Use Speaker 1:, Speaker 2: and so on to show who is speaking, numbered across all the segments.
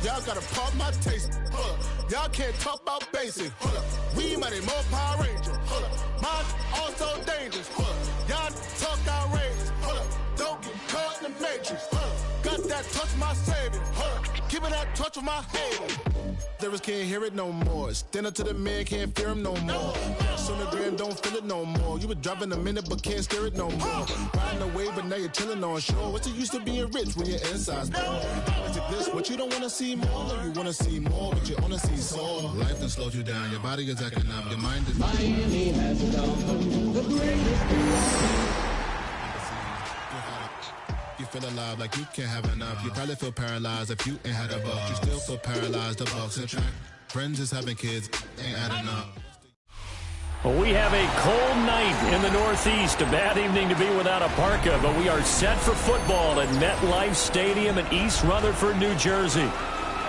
Speaker 1: Y'all gotta pop my taste. Y'all can't talk about basic. We money more Power Ranger. Mine also dangerous. Y'all talk outrageous. Don't get caught in the matrix. Got that touch my savior. Keeping that touch with my haters. Lyrics can't hear it no more. Stand up to the man, can't fear him no more. Sonogram don't feel it no more. You were driving a minute but can't steer it no more. Riding away but now you're chilling on shore. What's the use of being rich when your inside's poor? Is it this what you don't want to see more? No, you want to see more but you only see sore. Life done slowed you down. Your body is acting up. Your mind is... Miami has done the greatest. You feel alive like you can't have enough. You probably feel paralyzed if you ain't had a buck. You still feel paralyzed, the bucks and track. Friends is having kids, ain't adding up.
Speaker 2: Well, we have a cold night in the Northeast. A bad evening to be without a parka, but we are set for football at MetLife Stadium in East Rutherford, New Jersey.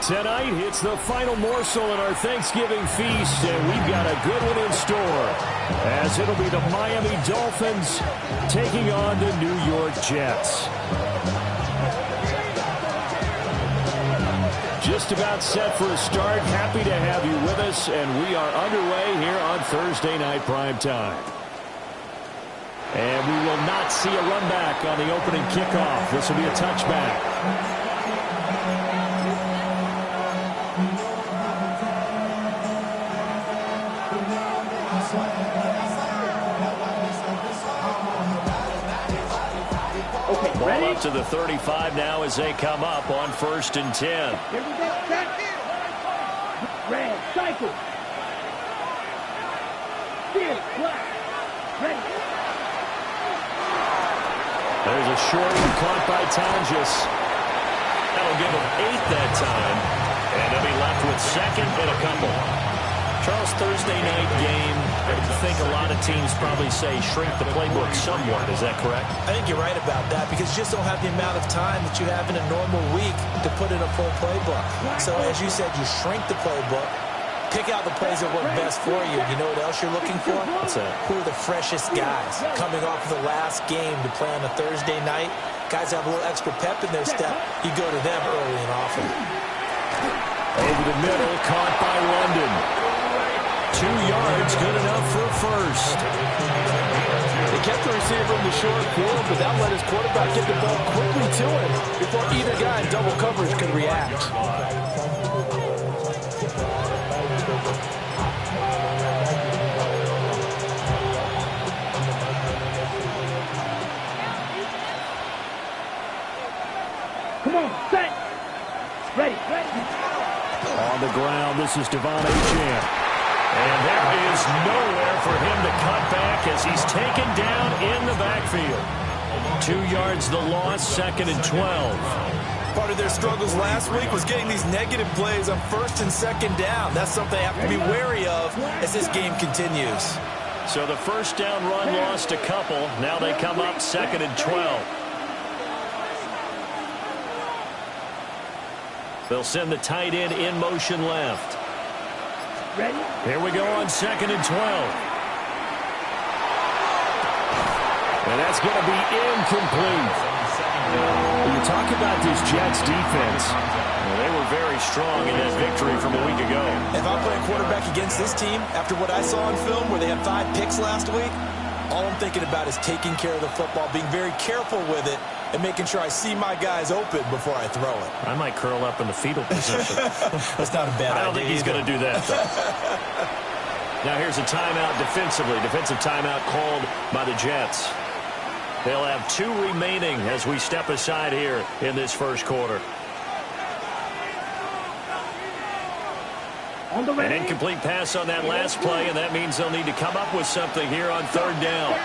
Speaker 2: Tonight, it's the final morsel in our Thanksgiving feast, and we've got a good one in store, as it'll be the Miami Dolphins taking on the New York Jets. Just about set for a start. Happy to have you with us, and we are underway here on Thursday Night Primetime. And we will not see a run back on the opening kickoff. This will be a touchback. Ball up to the 35 now as they come up on 1st and 10.
Speaker 3: Here we go. Red, cycle. Here, black. Ready.
Speaker 2: There's a short one caught by Tonjes. That'll give them 8 that time. And they'll be left with 2nd and a couple. Charles, Thursday night game, I think a lot of teams probably say shrink the playbook somewhat. Is that correct?
Speaker 4: I think you're right about that because you just don't have the amount of time that you have in a normal week to put in a full playbook. So as you said, you shrink the playbook, pick out the plays that work best for you. You know what else you're looking for?
Speaker 2: What's that?
Speaker 4: Who are the freshest guys coming off of the last game to play on a Thursday night? Guys have a little extra pep in their step. You go to them early and often.
Speaker 2: Over the middle, caught by London. 2 yards, good enough for a first.
Speaker 5: They kept the receiver in the short field, but that let his quarterback get the ball quickly to him before either guy in double coverage could react.
Speaker 3: Come on, set. Ready.
Speaker 2: On the ground, this is Devon Achane. And there is nowhere for him to cut back as he's taken down in the backfield. 2 yards the loss, 2nd and 12.
Speaker 4: Part of their struggles last week was getting these negative plays on 1st and 2nd down. That's something they have to be wary of as this game continues.
Speaker 2: So the first down run lost a couple. Now they come up 2nd and 12. They'll send the tight end in motion left.
Speaker 3: Ready?
Speaker 2: Here we go on 2nd and 12. And that's going to be incomplete. When you talk about this Jets defense, well, they were very strong in that victory from a week ago.
Speaker 4: If I'm playing quarterback against this team, after what I saw on film where they had 5 picks last week, all I'm thinking about is taking care of the football, being very careful with it, and making sure I see my guys open before I throw it.
Speaker 2: I might curl up in the fetal position.
Speaker 4: That's not a bad idea.
Speaker 2: I don't think he's going to do that, though. Now here's a timeout defensively. Defensive timeout called by the Jets. They'll have 2 remaining as we step aside here in this first quarter. An incomplete pass on that last play, and that means they'll need to come up with something here on 3rd down.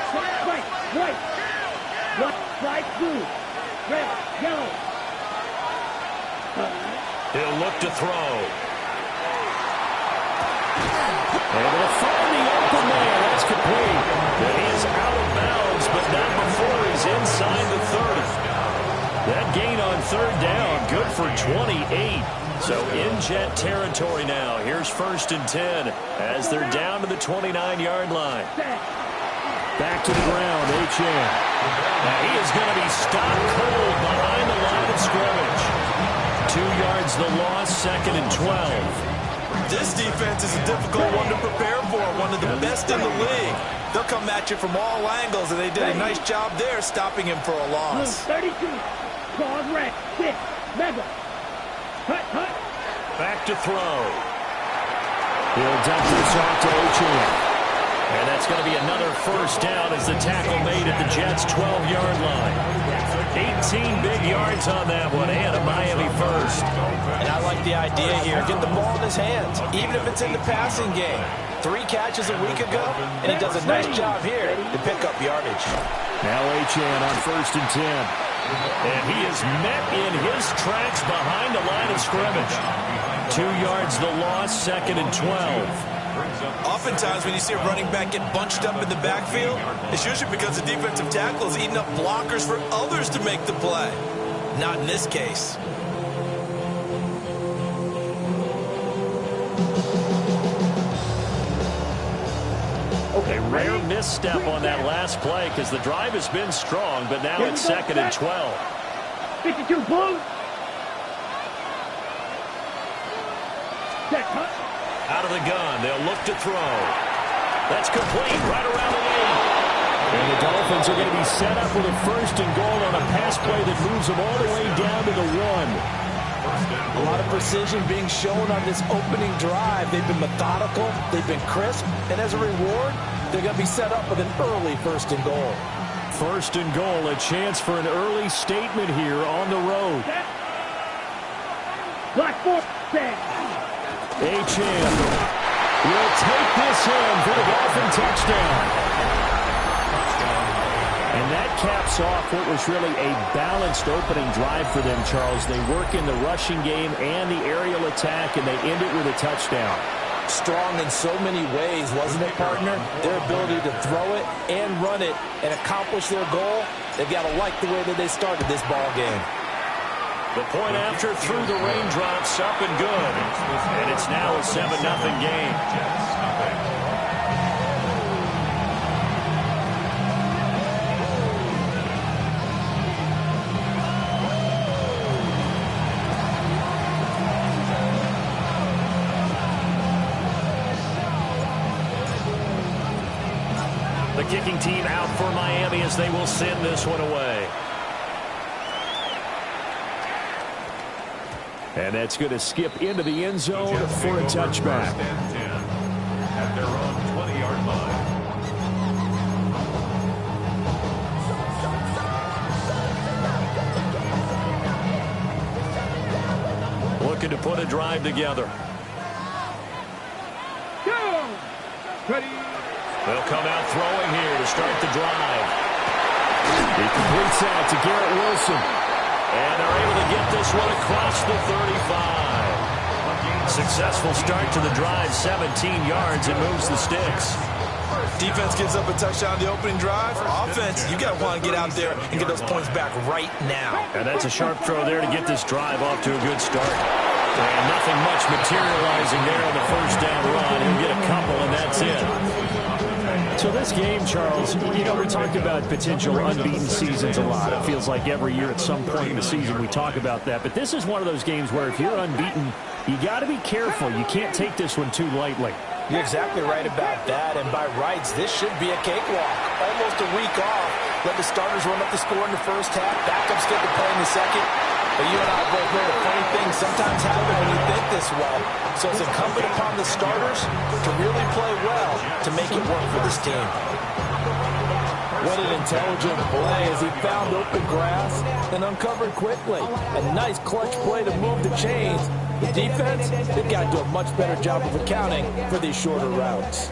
Speaker 3: Right, blue, red, yellow.
Speaker 2: He'll look to throw. Able to find the open man. That's complete. And he is out of bounds, but not before he's inside the 30. That gain on 3rd down, good for 28. So in Jet territory now. Here's 1st and 10 as they're down to the 29-yard line. Back to the ground, H.N. Now he is going to be stopped cold behind the line of scrimmage. 2 yards the loss, 2nd and 12.
Speaker 4: This defense is a difficult one to prepare for, one of the best in the league. They'll come at you from all angles, and they did a nice job there stopping him for a loss.
Speaker 3: 32. Pause red. 6. Mega. Hut, hut.
Speaker 2: Back to throw. He'll dump this off to H.N. And that's going to be another first down as the tackle made at the Jets' 12-yard line. 18 big yards on that one, and a Miami first.
Speaker 4: And I like the idea here. Get the ball in his hands, even if it's in the passing game. 3 catches a week ago, and he does a nice job here to pick up yardage.
Speaker 2: Now H.N. on 1st and 10. And he is met in his tracks behind the line of scrimmage. 2 yards the loss, 2nd and 12.
Speaker 4: Oftentimes when you see a running back get bunched up in the backfield, it's usually because the defensive tackle is eating up blockers for others to make the play. Not in this case.
Speaker 2: A rare misstep on that last play because the drive has been strong, but now it's 2nd and 12.
Speaker 3: 52 Bulls. Set, hut.
Speaker 2: Out of the gun, they'll look to throw. That's complete, right around the 8. And the Dolphins are going to be set up with a 1st and goal on a pass play that moves them all the way down to the 1.
Speaker 5: A lot of precision being shown on this opening drive. They've been methodical, they've been crisp, and as a reward, they're going to be set up with an early 1st and goal.
Speaker 2: 1st and goal, a chance for an early statement here on the road.
Speaker 3: Black 4. Set.
Speaker 2: H.N. will take this in for the Dolphin touchdown. And that caps off what was really a balanced opening drive for them, Charles. They work in the rushing game and the aerial attack, and they end it with a touchdown.
Speaker 5: Strong in so many ways, wasn't it, partner? Their ability to throw it and run it and accomplish their goal, they've got to like the way that they started this ball game.
Speaker 2: The point after through the raindrops, up and good. And it's now a 7-0 game. The kicking team out for Miami as they will send this one away. And that's going to skip into the end zone for a touchback.
Speaker 6: At their own 20-yard line.
Speaker 2: Looking to put a drive together.
Speaker 3: Go! Ready.
Speaker 2: They'll come out throwing here to start the drive. He completes that to Garrett Wilson. And they're able to get this one across the 35. Successful start to the drive, 17 yards, and moves the sticks.
Speaker 4: Defense gives up a touchdown the opening drive. Offense, you got to want to get out there and get those points back right now.
Speaker 2: And that's a sharp throw there to get this drive off to a good start. And nothing much materializing there on the first down run. He'll get a couple, and that's it. So this game, Charles, you know, we talked about potential unbeaten seasons a lot. It feels like every year at some point in the season we talk about that. But this is one of those games where if you're unbeaten, you got to be careful. You can't take this one too lightly.
Speaker 5: You're exactly right about that, and by rights, this should be a cakewalk. Almost a week off. Let the starters run up the score in the first half. Backups get to play in the second. But you and I both know the funny things sometimes happen when you think this way. So it's incumbent upon the starters to really play well to make it work for this team.
Speaker 7: What an intelligent play as he found open grass and uncovered quickly. A nice clutch play to move the chains. The defense, they've got to do a much better job of accounting for these shorter routes.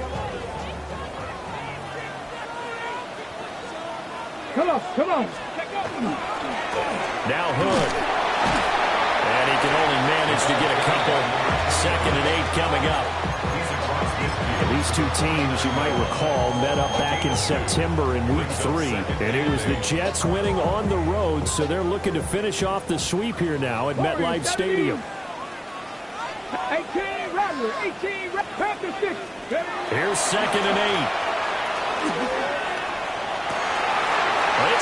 Speaker 3: Come on, come on.
Speaker 2: Now Hood. And he can only manage to get a couple. 2nd and 8 coming up. And these two teams, you might recall, met up back in September in Week 3. And it was the Jets winning on the road, so they're looking to finish off the sweep here now at MetLife Stadium.
Speaker 3: 18 Rattler, 18 Panther 6.
Speaker 2: Here's 2nd and 8.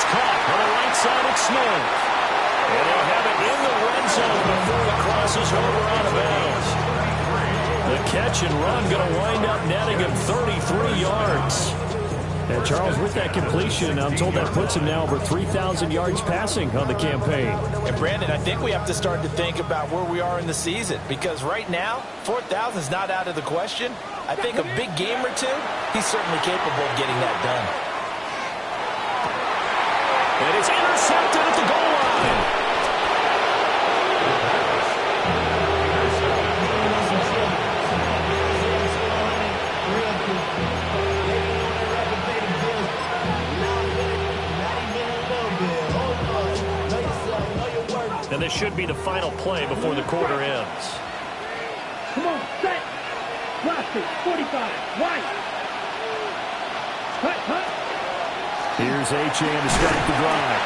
Speaker 2: It's caught on the right side at Smith. And they'll have it in the red zone before it crosses over out of bounds. The catch and run going to wind up netting him 33 yards. And Charles, with that completion, I'm told that puts him now over 3,000 yards passing on the campaign.
Speaker 5: And Brandon, I think we have to start to think about where we are in the season, because right now, 4,000 is not out of the question. I think a big game or two, he's certainly capable of getting that done.
Speaker 2: And it's intercepted at the goal line. And this should be the final play before the quarter ends.
Speaker 3: Come on, set. Rossi, 45, right. Cut.
Speaker 2: Here's Achane to start the drive.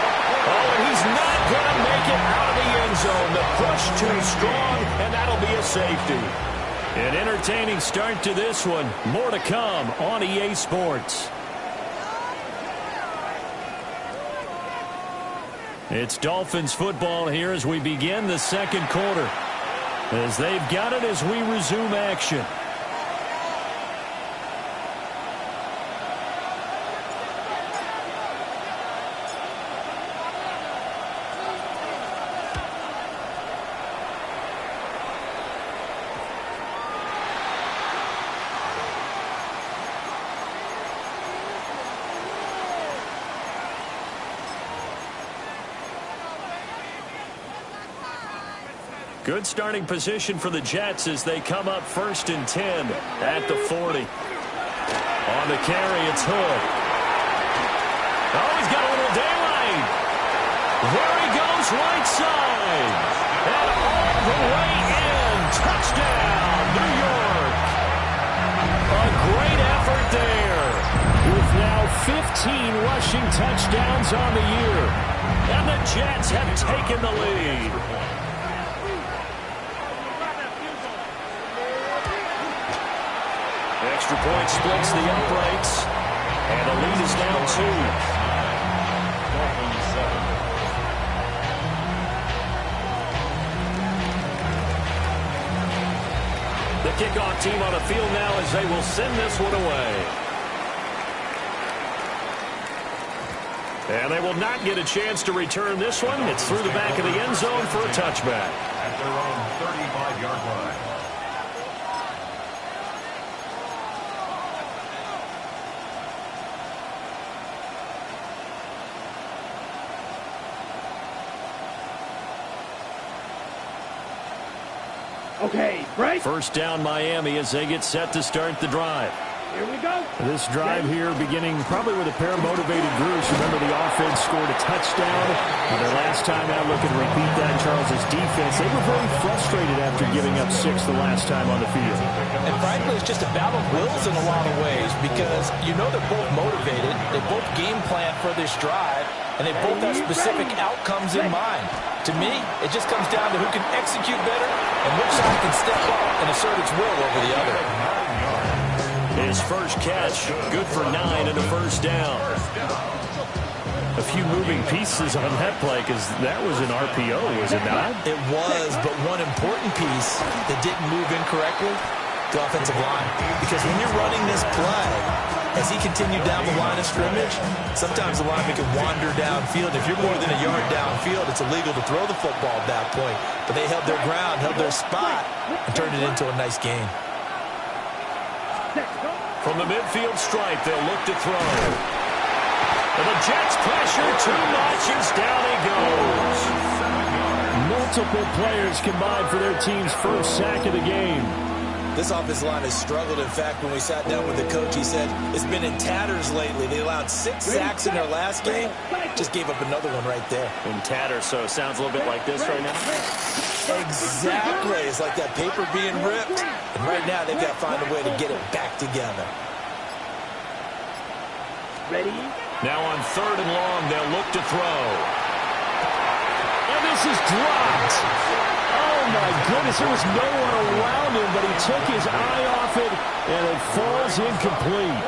Speaker 2: Oh, and he's not going to make it out of the end zone. The push too strong, and that'll be a safety. An entertaining start to this one. More to come on EA Sports. It's Dolphins football here as we begin the second quarter. As they've got it as we resume action. Good starting position for the Jets as they come up 1st and 10 at the 40. On the carry, it's Hood. Oh, he's got a little daylight. There he goes, right side. And all the way in. Touchdown, New York. A great effort there. With now 15 rushing touchdowns on the year. And the Jets have taken the lead. Extra point splits the uprights, and the lead is now 2. The kickoff team on the field now as they will send this one away. And they will not get a chance to return this one. It's through the back of the end zone for a touchback.
Speaker 6: At their own 35-yard line.
Speaker 3: Okay, break.
Speaker 2: First down Miami as they get set to start the drive.
Speaker 3: Here we go.
Speaker 2: This drive here beginning probably with a pair of motivated groups. Remember, the offense scored a touchdown. Their last time out, looking to repeat that. Charles' defense, they were very frustrated after giving up 6 the last time on the field.
Speaker 5: And frankly, it's just a battle of wills in a lot of ways, because you know they're both motivated. They both game plan for this drive, and they both have specific outcomes in mind. To me, it just comes down to who can execute better and which side can step up and assert its will over the other.
Speaker 2: His first catch, good for 9 and a first down. A few moving pieces on that play, because that was an RPO, was it not?
Speaker 5: It was, but one important piece that didn't move incorrectly, the offensive line. Because when you're running this play, as he continued down the line of scrimmage, sometimes the lineman can wander downfield. If you're more than a yard downfield, it's illegal to throw the football at that point. But they held their ground, held their spot, and turned it into a nice game.
Speaker 2: From the midfield stripe, they'll look to throw. And the Jets pressure too much as down he goes.
Speaker 7: Multiple players combined for their team's first sack of the game.
Speaker 5: This offensive line has struggled. In fact, when we sat down with the coach, he said it's been in tatters lately. They allowed 6 sacks in their last game. Just gave up another one right there.
Speaker 2: In tatters, so it sounds a little bit like this right now.
Speaker 5: Exactly. It's like that paper being ripped. And right now, they've got to find a way to get it back together.
Speaker 3: Ready?
Speaker 2: Now on 3rd and long, they'll look to throw. And this is dropped. Oh, my goodness. There was no one around him, but he took his eye off it, and it falls incomplete.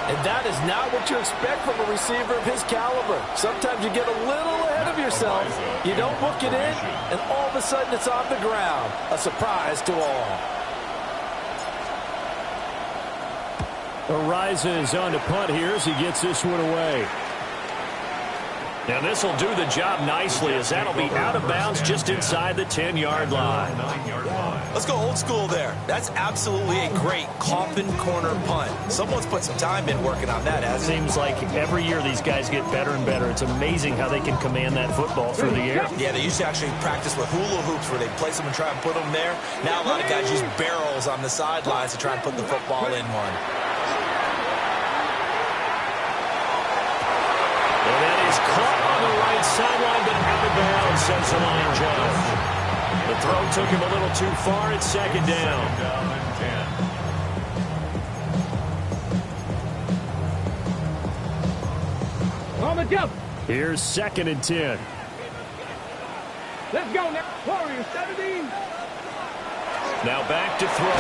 Speaker 7: And that is not what you expect from a receiver of his caliber. Sometimes you get a little ahead of yourself. You don't book it in, and all of a sudden it's on the ground. A surprise to all.
Speaker 2: Arises on to punt here as he gets this one away. Now this will do the job nicely as that'll be out of bounds just inside the 10-yard line.
Speaker 4: Let's go old school there. That's absolutely a great coffin corner punt. Someone's put some time in working on that, hasn't it?
Speaker 2: Seems like every year these guys get better and better. It's amazing how they can command that football through the air.
Speaker 4: Yeah, they used to actually practice with hula hoops where they place them and try and put them there. Now a lot of guys use barrels on the sidelines to try and put the football in one.
Speaker 2: And that is caught on the right sideline, but out of bounds, says the line judge. The throw took him a little too far. It's second down.
Speaker 3: On the jump.
Speaker 2: Here's 2nd and 10.
Speaker 3: Let's go now. Warriors 17.
Speaker 2: Now back to throw.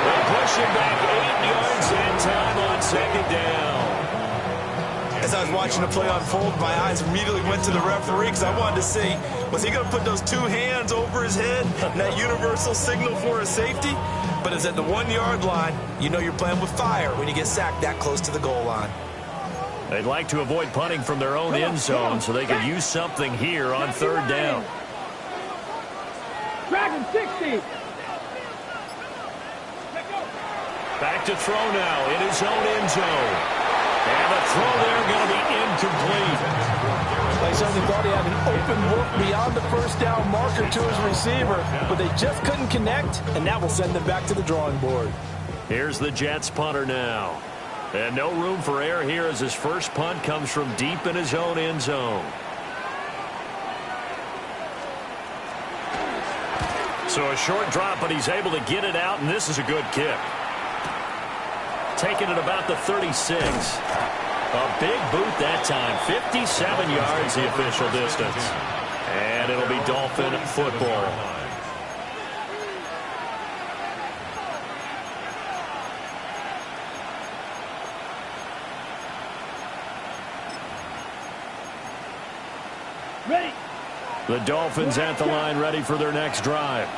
Speaker 2: They push him back 8 yards and time on 2nd down.
Speaker 4: As I was watching the play unfold, my eyes immediately went to the referee because I wanted to see, was he going to put those 2 hands over his head and that universal signal for a safety? But it's at the 1-yard line. You know you're playing with fire when you get sacked that close to the goal line.
Speaker 2: They'd like to avoid punting from their own end zone so they could use something here on 3rd down.
Speaker 3: Dragon 60.
Speaker 2: Back to throw now in his own end zone. And the throw there going to be incomplete.
Speaker 7: They certainly thought he had an open look beyond the first down marker to his receiver, but they just couldn't connect, and that will send them back to the drawing board.
Speaker 2: Here's the Jets punter now. And no room for error here as his first punt comes from deep in his own end zone. So a short drop, but he's able to get it out, and this is a good kick. Taking it about the 36. A big boot that time. 57 yards the official distance. And it'll be Dolphin football.
Speaker 3: Ready.
Speaker 2: The Dolphins at the line ready for their next drive.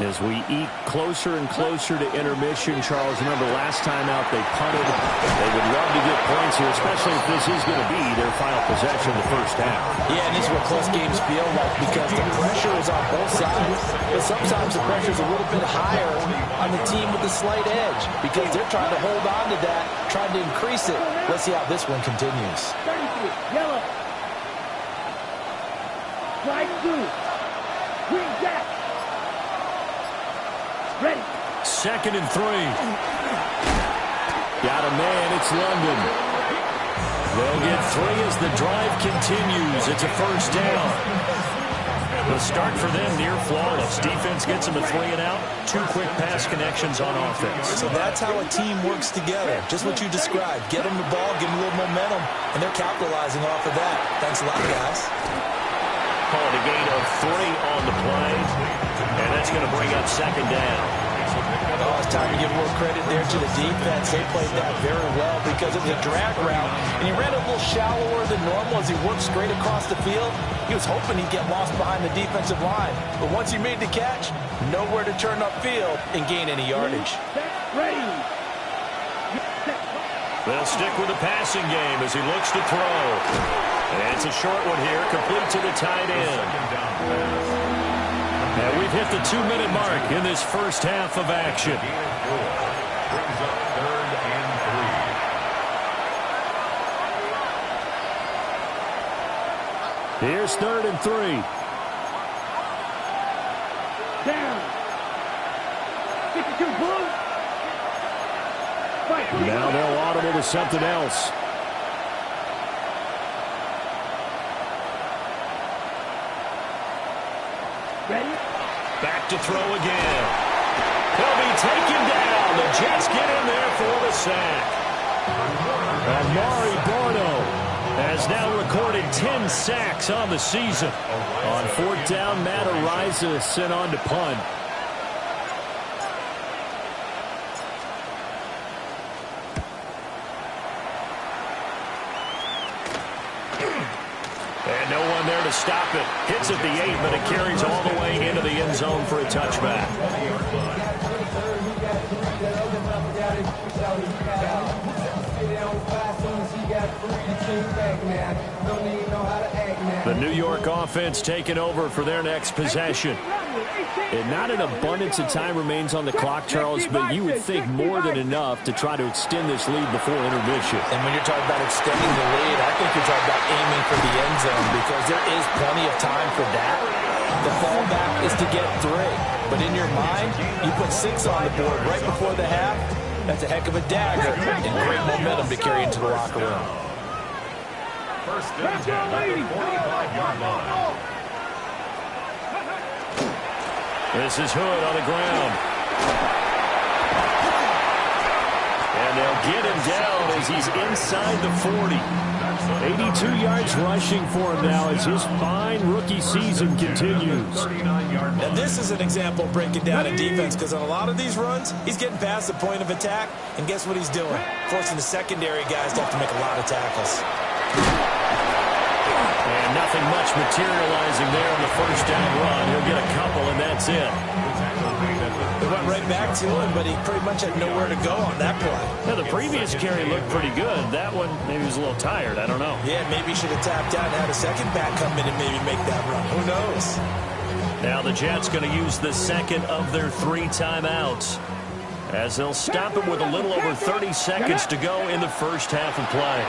Speaker 2: As we eat closer and closer to intermission, Charles, remember last time out they punted. They would love to get points here, especially if this is going to be their final possession of the first half.
Speaker 7: Yeah, and these are what close games feel like because the pressure is on both sides. But sometimes the pressure is a little bit higher on the team with the slight edge because they're trying to hold on to that, trying to increase it. Let's see how this one continues.
Speaker 3: 33. Yellow. Strike 2. Green jack. Ready.
Speaker 2: 2nd and 3. Got a man. It's London. They'll get 3 as the drive continues. It's a first down. The start for them near flawless. Defense gets them a 3 and out. 2 quick pass connections on offense.
Speaker 4: So that's how a team works together. Just what you described. Get them the ball, give them a little momentum, and they're capitalizing off of that. Thanks a lot, guys.
Speaker 2: Called a gain of 3 on the play. And that's going to bring up 2nd down.
Speaker 7: Oh, it's time to give more credit there to the defense. They played that very well because it was a drag route, and he ran a little shallower than normal as he worked straight across the field. He was hoping he'd get lost behind the defensive line, but once he made the catch, nowhere to turn upfield and gain any yardage.
Speaker 3: Ready.
Speaker 2: They'll stick with the passing game as he looks to throw. And it's a short one here, complete to the tight end. And we've hit the 2-minute mark in this first half of action.
Speaker 6: Brings up 3rd and 3.
Speaker 2: Here's 3rd and 3.
Speaker 3: Down. 52 blue.
Speaker 2: Now they'll audible to something else.
Speaker 3: Ready.
Speaker 2: Back to throw again. He'll be taken down. The Jets get in there for the sack. Amari Barno has now recorded 10 sacks on the season. On 4th down, Matt Ariza sent on to punt. And no one there to stop it. Hits at the 8, but it carries all the way into the end zone for a touchback. The New York offense taking over for their next possession. And not an abundance of time remains on the clock, Charles, but you would think more than enough to try to extend this lead before intermission.
Speaker 5: And when you're talking about extending the lead, I think you're talking about aiming for the end zone because there is plenty of time for that. The fallback is to get 3. But in your mind, you put 6 on the board right before the half. That's a heck of a dagger and great momentum to carry into the locker room.
Speaker 6: First and 10 at the 45-yard line.
Speaker 2: This is Hood on the ground. And they'll get him down as he's inside the 40. 82 yards rushing for him now as his fine rookie season continues.
Speaker 4: Now this is an example of breaking down a defense because on a lot of these runs, he's getting past the point of attack, and guess what he's doing? Forcing the secondary guys to have to make a lot of tackles.
Speaker 2: And nothing much materializing there on the first down run. He'll get a couple, and that's it.
Speaker 4: They went right back to him, but he pretty much had nowhere to go on that play.
Speaker 2: Now, the previous carry looked pretty good. That one, maybe he was a little tired. I don't know.
Speaker 4: Yeah, maybe he should have tapped out and had a second back come in and maybe make that run. Who knows?
Speaker 2: Now the Jets going to use the second of their 3 timeouts as they'll stop it with a little over 30 seconds to go in the first half of play.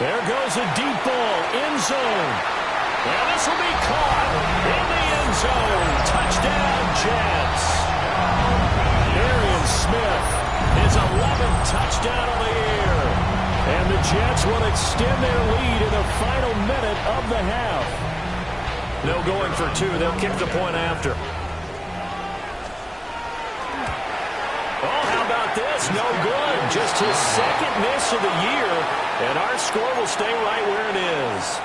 Speaker 2: There goes a deep ball, end zone. And this will be caught in the end zone. Touchdown, Jets. Arian Smith, his 11th touchdown of the year. And the Jets will extend their lead in the final minute of the half. No going for 2. They'll kick the point after. Oh, how about this? No good. Just his second miss of the year. And our score will stay right where it is.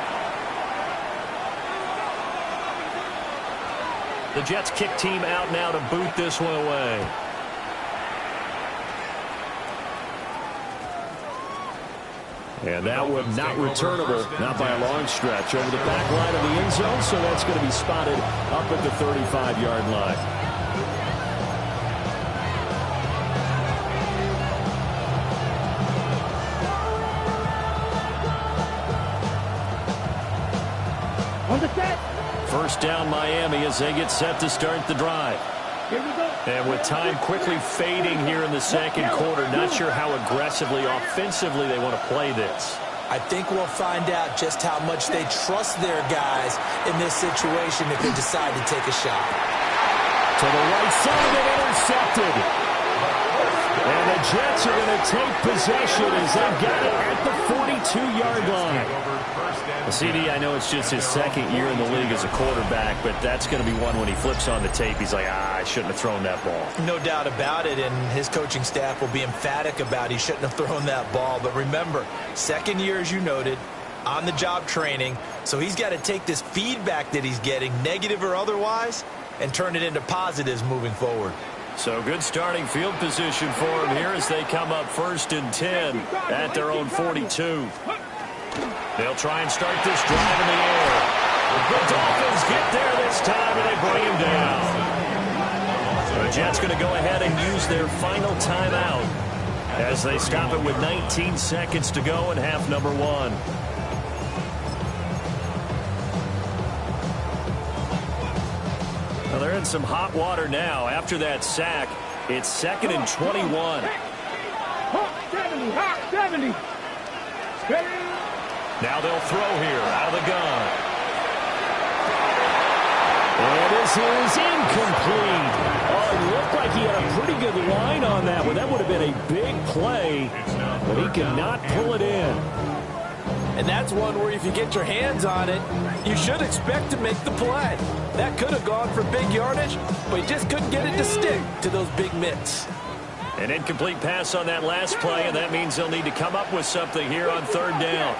Speaker 2: The Jets kick team out now to boot this one away. And that one not returnable, not by a long stretch, over the back line of the end zone, so that's going to be spotted up at the 35-yard line.
Speaker 3: On the set.
Speaker 2: First down Miami as they get set to start the drive.
Speaker 3: Here we go.
Speaker 2: And with time quickly fading here in the second quarter, not sure how aggressively, offensively they want to play this.
Speaker 4: I think we'll find out just how much they trust their guys in this situation if they decide to take a shot.
Speaker 2: To the right side and intercepted. And the Jets are going to take possession as they've got it at the 42-yard line. CD, I know it's just his second year in the league as a quarterback, but that's going to be one when he flips on the tape, he's like, I shouldn't have thrown that ball.
Speaker 4: No doubt about it, and his coaching staff will be emphatic about he shouldn't have thrown that ball. But remember, second year, as you noted, on-the-job training, so he's got to take this feedback that he's getting, negative or otherwise, and turn it into positives moving forward.
Speaker 2: So good starting field position for him here as they come up 1st and 10 at their own 42. They'll try and start this drive in the air. The Dolphins get there this time, and they bring him down. The Jets going to go ahead and use their final timeout as they stop it with 19 seconds to go in half number 1. Well, they're in some hot water now. After that sack, it's 2nd and 21.
Speaker 3: 70.
Speaker 2: Now they'll throw here out of the gun. And this is incomplete. Oh, it looked like he had a pretty good line on that one. That would have been a big play, but he could not pull it in.
Speaker 5: And that's one where if you get your hands on it, you should expect to make the play. That could have gone for big yardage, but he just couldn't get it to stick to those big mitts.
Speaker 2: An incomplete pass on that last play, and that means they'll need to come up with something here on 3rd down.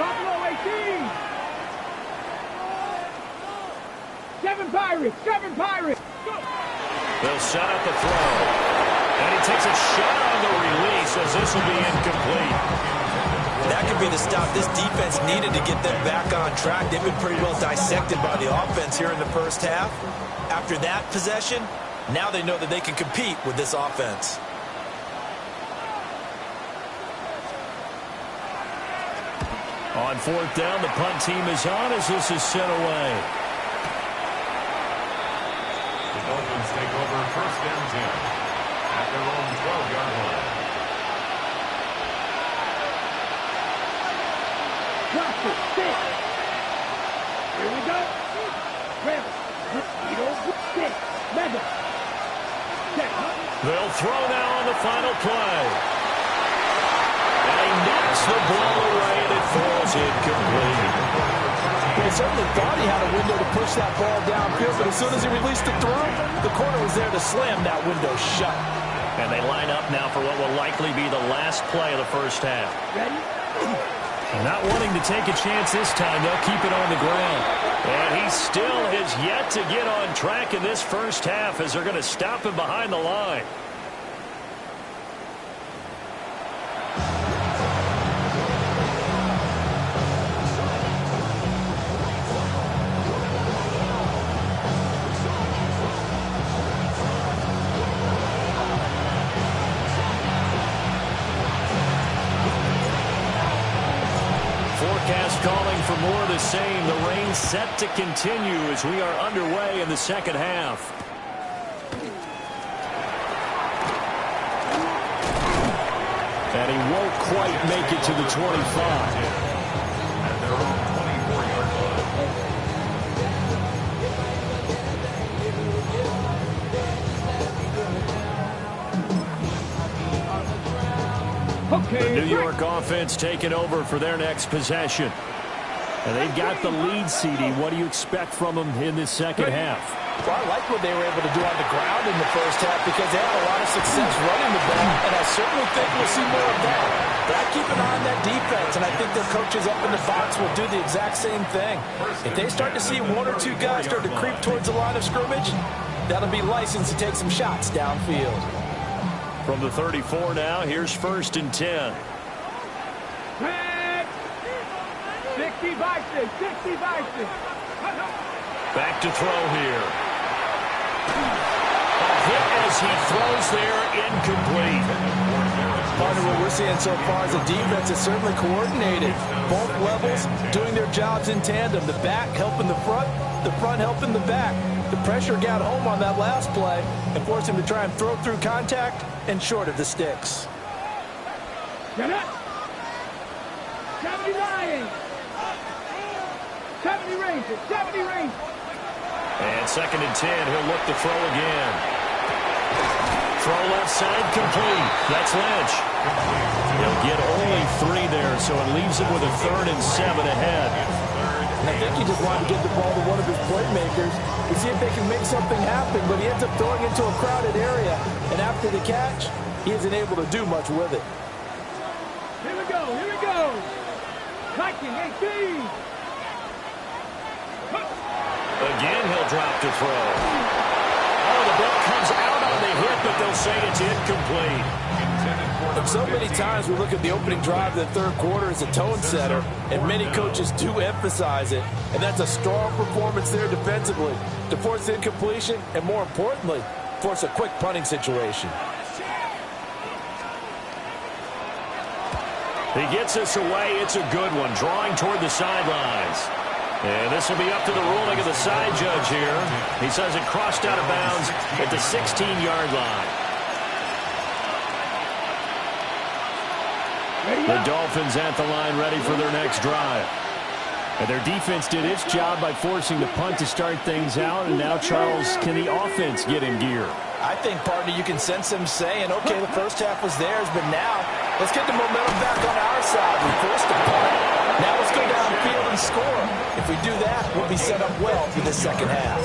Speaker 3: Buffalo 18. 7 Pirates.
Speaker 2: They'll set up a throw. And he takes a shot on the release as this will be incomplete.
Speaker 4: That be the stop this defense needed to get them back on track. They've been pretty well dissected by the offense here in the first half. After that possession, now they know that they can compete with this offense.
Speaker 2: On fourth down, the punt team is on as this is sent away.
Speaker 6: The Dolphins take over first and 10 at their own 12-yard line.
Speaker 3: Drop it, stick. Here we go. Travis, stick, Madden.
Speaker 2: They'll throw now on the final play. And he knocks the ball away and it falls incomplete.
Speaker 7: He certainly thought he had a window to push that ball downfield, but as soon as he released it through, the corner was there to slam that window shut.
Speaker 2: And they line up now for what will likely be the last play of the first half.
Speaker 3: Ready?
Speaker 2: Not wanting to take a chance this time, they'll keep it on the ground. And he still has yet to get on track in this first half as they're going to stop him behind the line. Calling for more of the same. The rain set to continue as we are underway in the second half. And he won't quite make it to the 25.
Speaker 6: At their own 24-yard line.
Speaker 2: The New York offense taking over for their next possession. And they've got the lead, CD. What do you expect from them in this second half?
Speaker 7: Well, I like what they were able to do on the ground in the first half because they had a lot of success running the ball, and I certainly think we'll see more of that. But I keep an eye on that defense, and I think their coaches up in the box will do the exact same thing. If they start to see one or two guys start to creep towards the line of scrimmage, that'll be licensed to take some shots downfield.
Speaker 2: From the 34 now, here's first and 10.
Speaker 3: 60 Bison, 60 Bison.
Speaker 2: Back to throw here. A hit as he throws there, incomplete.
Speaker 7: Partner, what we're seeing so far is the defense is certainly coordinated. Both levels doing their jobs in tandem. The back helping the front helping the back. The pressure got home on that last play and forced him to try and throw through contact and short of the sticks.
Speaker 3: Get up. 79. 70 ranges, 70 ranges.
Speaker 2: And second and 10, he'll look to throw again. Throw left side, complete. That's Lynch. He'll get only 3 there, so it leaves him with a 3rd and 7 ahead.
Speaker 7: And I think he just wanted to get the ball to one of his playmakers to see if they can make something happen, but he ends up throwing into a crowded area, and after the catch, he isn't able to do much with it.
Speaker 3: Here we go, here we go. Viking 18.
Speaker 2: Again, he'll drop to throw. Oh, the ball comes out on the hit, but they'll say it's incomplete.
Speaker 7: And so many times we look at the opening drive of the third quarter as a tone setter, and many coaches do emphasize it. And that's a strong performance there defensively to force incompletion and, more importantly, force a quick punting situation.
Speaker 2: He gets us away. It's a good one, drawing toward the sidelines. And this will be up to the ruling of the side judge here. He says it crossed out of bounds at the 16-yard line. The Dolphins at the line ready for their next drive. And their defense did its job by forcing the punt to start things out. And now, Charles, can the offense get in gear?
Speaker 4: I think, partner, you can sense them saying, okay, the first half was theirs, but now let's get the momentum back on our side. We forced the punt. Now let's go downfield and score. If we do that, we'll be set up well for the second half.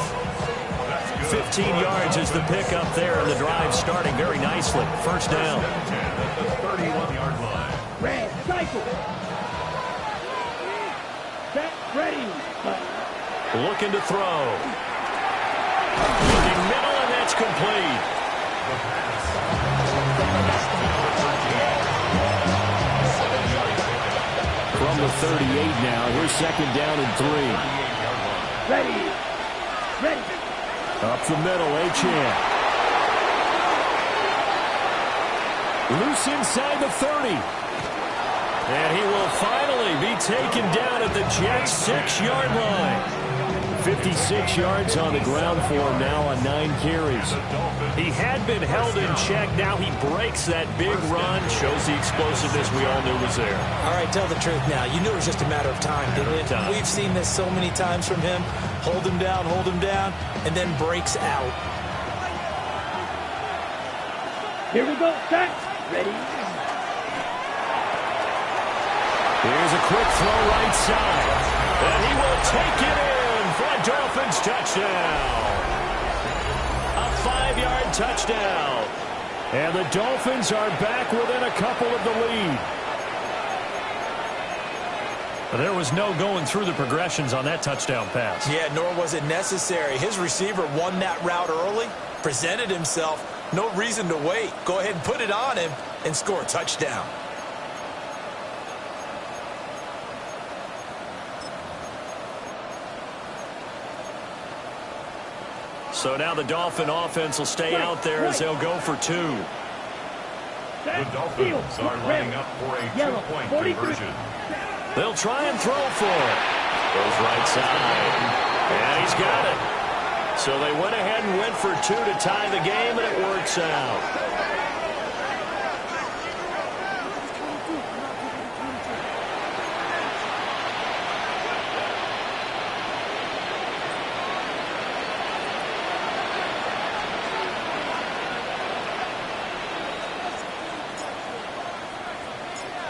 Speaker 2: 15 yards is the pickup there, and the drive starting very nicely. First down.
Speaker 6: At the 31-yard line.
Speaker 3: Red, cycle. Set, ready.
Speaker 2: Looking to throw. Looking middle, and that's complete.
Speaker 6: The pass.
Speaker 2: from the 38 now. Here's second down and 3.
Speaker 3: Ready.
Speaker 2: Up the middle, Achane. Loose inside the 30. And he will finally be taken down at the Jets' 6-yard line. 56 yards on the ground for him now on 9 carries. He had been held in check. Now he breaks that big run. Shows the explosiveness we all knew was there.
Speaker 4: All right, tell the truth now. You knew it was just a matter of time, didn't it? We've seen this so many times from him. Hold him down, and then breaks out.
Speaker 3: Here we go. Set. Ready.
Speaker 2: Here's a quick throw right side. And he will take it in for a Dolphins touchdown. A 5-yard touchdown. And the Dolphins are back within a couple of the lead. But there was no going through the progressions on that touchdown pass.
Speaker 4: Yeah, nor was it necessary. His receiver won that route early, presented himself. No reason to wait. Go ahead and put it on him and score a touchdown.
Speaker 2: So now the Dolphin offense will stay out there as they'll go for 2.
Speaker 6: The Dolphins are lining up for a 2-point conversion.
Speaker 2: They'll try and throw for it. Goes right side. And he's got it. So they went ahead and went for 2 to tie the game, and it works out.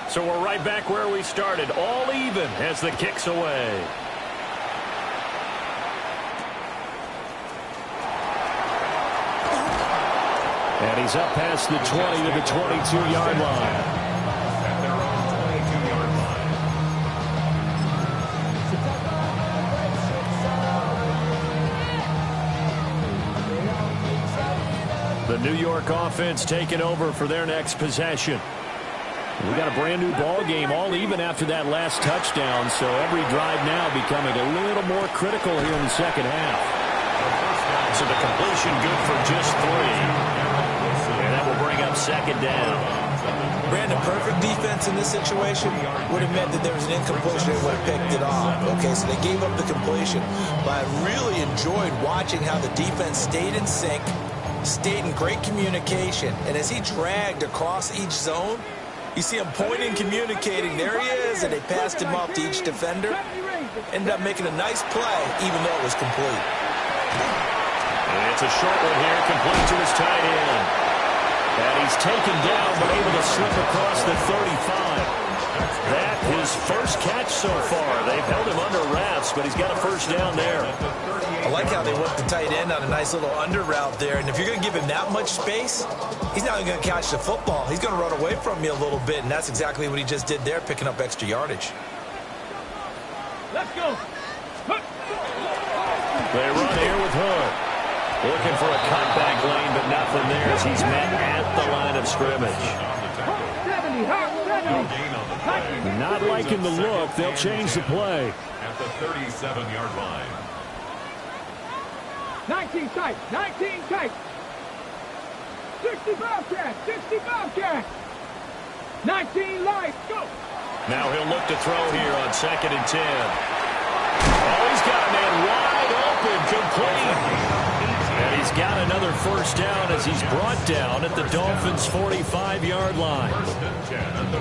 Speaker 2: So we're right back where we started, all even as the kick's away. And he's up past the 20 to the 22-yard line.
Speaker 6: At their own 22-yard line.
Speaker 2: The New York offense taking over for their next possession. We got a brand new ball game, all even after that last touchdown, so every drive now becoming a little more critical here in the second half. So the completion good for just 3. And that will bring up second down.
Speaker 4: Brandon, perfect defense in this situation would have meant that there was an incompletion and would have picked it off. Okay, so they gave up the completion. But I really enjoyed watching how the defense stayed in sync, stayed in great communication, and as he dragged across each zone, you see him pointing, communicating. There he is, and they passed him off to each defender. Ended up making a nice play, even though it was complete.
Speaker 2: And it's a short one here, complete to his tight end. And he's taken down, but able to slip across the 35. That his first catch so far. They've held him under wraps, but he's got a first down there.
Speaker 4: I like how they worked the tight end on a nice little under route there. And if you're going to give him that much space, he's not even going to catch the football. He's going to run away from you a little bit, and that's exactly what he just did there, picking up extra yardage.
Speaker 3: Let's go.
Speaker 2: They run here with Hood. Looking for a cutback lane, but nothing there as he's met at the line of scrimmage.
Speaker 3: 70.
Speaker 2: Not liking the look. They'll change the play.
Speaker 6: At the 37-yard line.
Speaker 3: 19 tight. 19 tight. 65 catch. 19 light. Go.
Speaker 2: Now he'll look to throw here on 2nd and 10. Oh, he's got a man wide open, complete. And he's got another first down as he's brought down at the Dolphins' 45-yard line.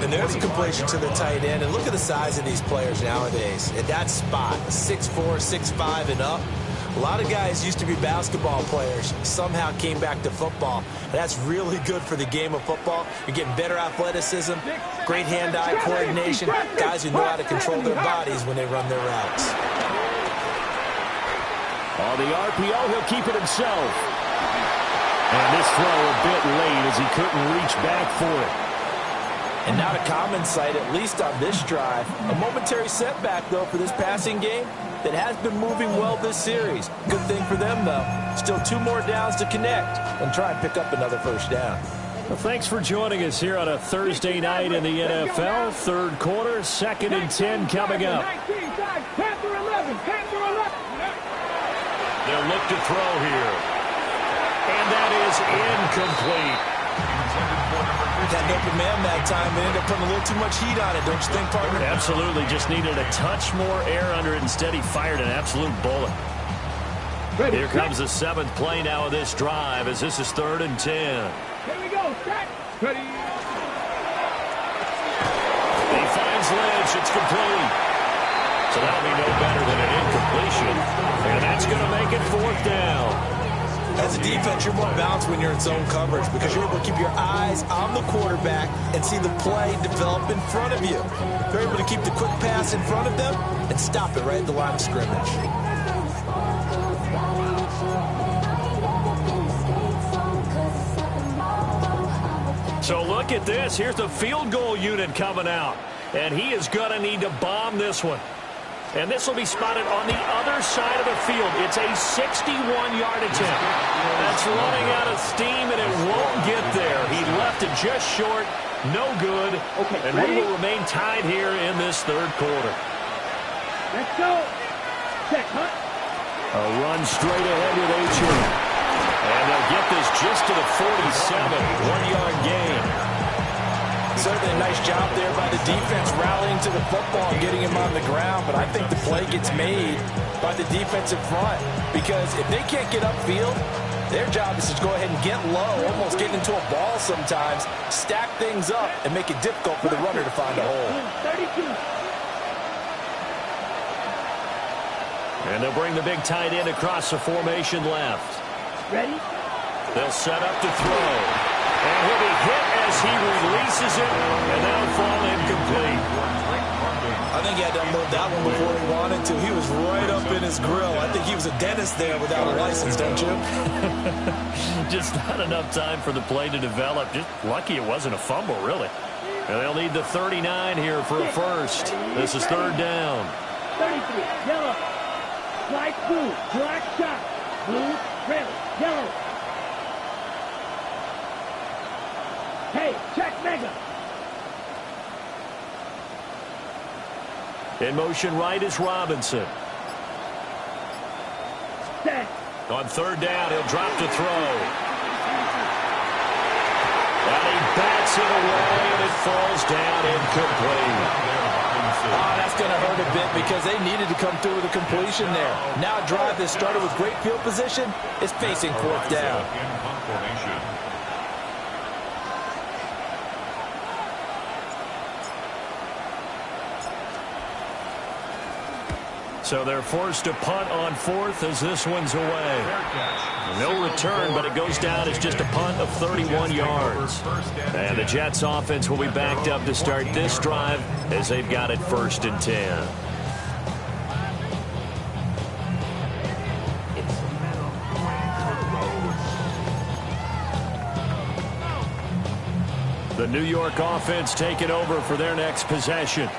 Speaker 4: And there's a completion to the tight end. And look at the size of these players nowadays. At that spot, 6'4", 6'5", and up. A lot of guys used to be basketball players, somehow came back to football. And that's really good for the game of football. You're getting better athleticism, great hand-eye coordination, guys who know how to control their bodies when they run their routes.
Speaker 2: On the RPO, he'll keep it himself. And this throw a bit late as he couldn't reach back for it.
Speaker 7: And not a common sight, at least on this drive. A momentary setback, though, for this passing game that has been moving well this series. Good thing for them, though. Still 2 more downs to connect and try and pick up another first down.
Speaker 2: Well, thanks for joining us here on a Thursday night in the NFL. Third quarter, 2nd and 10 coming up. They'll look to throw here. And that is incomplete.
Speaker 4: Had an open man that time, but ended up putting a little too much heat on it, don't you think, partner?
Speaker 2: Absolutely. Just needed a touch more air under it. Instead, he fired an absolute bullet. Here comes the 7th play now of this drive as this is 3rd and 10.
Speaker 3: Here we go. Set. Ready.
Speaker 2: He finds Lynch. It's complete. So that'll be no better than an incompletion. And that's going to make it 4th down.
Speaker 4: As a defense, you're more balanced when you're in zone coverage because you're able to keep your eyes on the quarterback and see the play develop in front of you. You're able to keep the quick pass in front of them and stop it right at the line of scrimmage.
Speaker 2: So look at this. Here's the field goal unit coming out. And he is going to need to bomb this one. And this will be spotted on the other side of the field. It's a 61-yard attempt. That's running out of steam, and it won't get there. He left it just short. No good.
Speaker 3: Okay,
Speaker 2: and
Speaker 3: ready?
Speaker 2: we will remain tied here in this 3rd quarter.
Speaker 3: Let's go. Set. Hunt.
Speaker 2: A run straight ahead with H.M. And they'll get this just to the 47. 1-yard gain.
Speaker 4: Certainly a nice job there by the defense rallying to the football and getting him on the ground, but I think the play gets made by the defensive front because if they can't get upfield, their job is to go ahead and get low, almost get into a ball sometimes, stack things up, and make it difficult for the runner to find a hole.
Speaker 3: 32.
Speaker 2: And they'll bring the big tight end across the formation left.
Speaker 3: Ready?
Speaker 2: They'll set up to throw. And he'll be hit as he releases it, and that'll fall incomplete.
Speaker 4: I think he had to unload that one before he wanted to. He was right up in his grill. I think he was a dentist there without a license, don't you?
Speaker 2: Just not enough time for the play to develop. Just lucky it wasn't a fumble, really. And they'll need the 39 here for a first. This is 3rd down.
Speaker 3: 33. Yellow. Slide blue. Black shot. Blue. Red. Yellow. Hey, check mega.
Speaker 2: In motion right is Robinson.
Speaker 3: Set.
Speaker 2: On 3rd down, he'll drop to throw. And he bats it away, and it falls down incomplete.
Speaker 7: Oh, that's going to hurt a bit because they needed to come through with a completion there. Now a drive that started with great field position is facing 4th down.
Speaker 2: So they're forced to punt on 4th as this one's away. No return, but it goes down as just a punt of 31 yards. And the Jets offense will be backed up to start this drive as they've got it 1st and 10. The New York offense taking over for their next possession.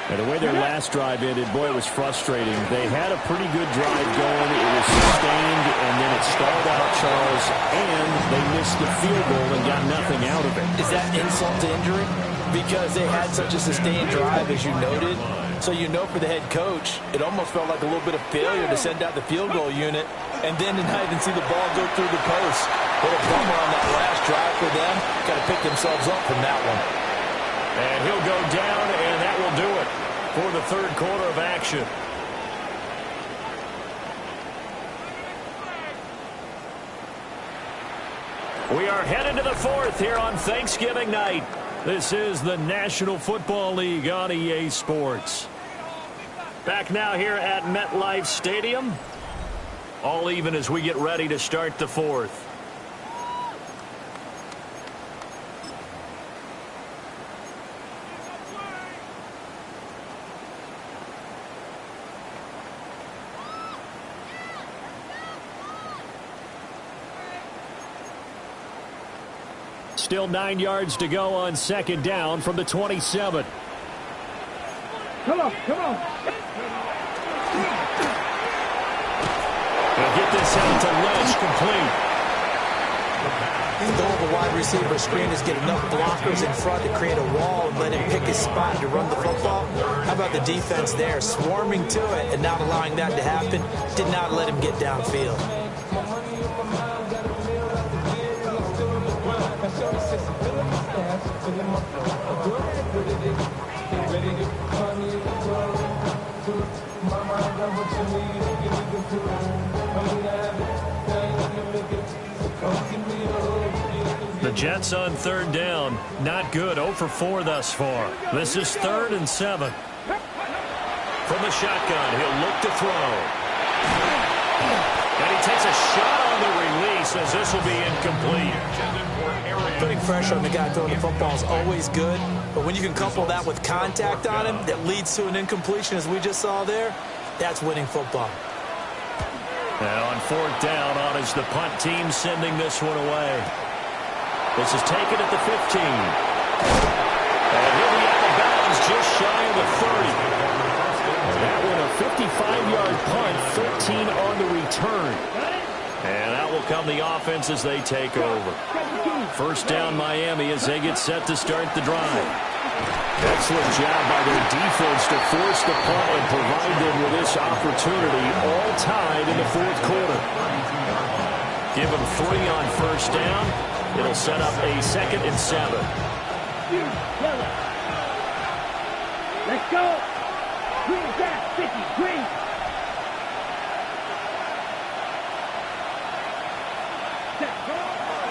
Speaker 2: And the way their last drive ended, boy, it was frustrating. They had a pretty good drive going. It was sustained, and then it stalled out, Charles, and they missed the field goal and got nothing out of it.
Speaker 7: Is that insult to injury? Because they had such a sustained drive, as you noted. So you know for the head coach, it almost felt like a little bit of failure to send out the field goal unit and then to not even see the ball go through the post. What a bummer on that last drive for them. Got to pick themselves up from that one.
Speaker 2: And he'll go down, and that will do it for the 3rd quarter of action. We are headed to the 4th here on Thanksgiving night. This is the National Football League on EA Sports. Back now here at MetLife Stadium. All even as we get ready to start the 4th. Still 9 yards to go on 2nd down from the 27.
Speaker 3: Come on, come on.
Speaker 2: They'll get this out to Lynch, complete.
Speaker 4: The goal of a wide receiver screen is get enough blockers in front to create a wall and let him pick his spot to run the football. How about the defense there, swarming to it and not allowing that to happen? Did not let him get downfield.
Speaker 2: The Jets on third down. Not good. 0 for 4 thus far. This is 3rd and 7. From the shotgun, he'll look to throw. And he takes a shot on the release as this will be incomplete.
Speaker 4: Putting pressure on the guy throwing the football is always good, but when you can couple that with contact on him that leads to an incompletion as we just saw there, that's winning football.
Speaker 2: Now on 4th down, on is the punt team sending this one away. This is taken at the 15. And he'll be out of bounds just shy of the 30. And that one a 55-yard punt, 13 on the return. And that will come the offense as they take over. 1st down Miami as they get set to start the drive. Excellent job by their defense to force the punt and provide them with this opportunity, all tied in the 4th quarter. Give them 3 on 1st down. It'll set up a 2nd and 7.
Speaker 3: Let's go. Green back, 50, green.